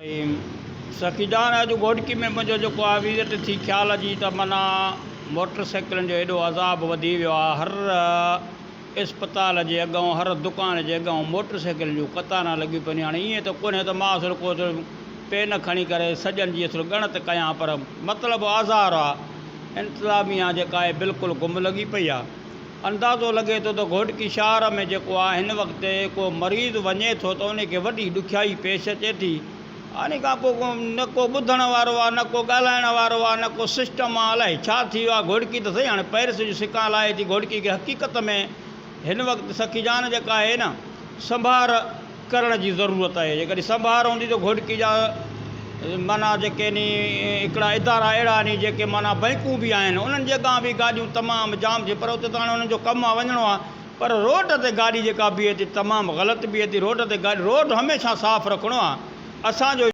सखीजान अॼु घोटकी में मुंहिंजो जेको आहे विज़िट थी ख़्याल जी त माना मोटरसाइकिलनि जो एॾो अज़ाब वधी वियो आहे। हर इस्पताल जे अॻूं हर दुकान जे अॻूं मोटरसाइकिल जूं कतारां लॻियूं पयूं। हाणे ईअं त कोन्हे त मां असुलु को पेन खणी करे सॼनि जी असुलु ॻणत कयां, पर मतिलबु आज़ार आहे। इंतिज़ामिया जेका आहे बिल्कुलु गुम लॻी पई आहे। अंदाज़ो लॻे थो त घोटकी शहर में जेको आहे हिन वक़्तु को मरीज़ वञे थो त उनखे वॾी ॾुखियाई पेश अचे थी। हाणे खां पोइ न को ॿुधण वारो आहे, न को ॻाल्हाइण वारो आहे, न को सिस्टम आहे। अलाए छा थी वियो आहे। घोटकी त सही, हाणे पैरिस जी सिका लाहे थी। घोटकी खे हक़ीक़त में हिन वक़्तु सखीजान जेका आहे न संभार करण जी ज़रूरत आहे। जेकॾहिं संभार हूंदी त घोटकी जा माना जेके नी हिकिड़ा इदारा अहिड़ा नी जेके माना बैंकूं बि आहिनि, उन्हनि जे अॻां बि गाॾियूं तमामु जाम थी। पर उते त हाणे उन्हनि जो कमु आहे, वञिणो आहे। पर रोड ते गाॾी जेका बीहे थी तमामु ग़लति बीहे थी। रोड ते गाॾी, रोड हमेशह साफ़ु रखिणो आहे। असांजो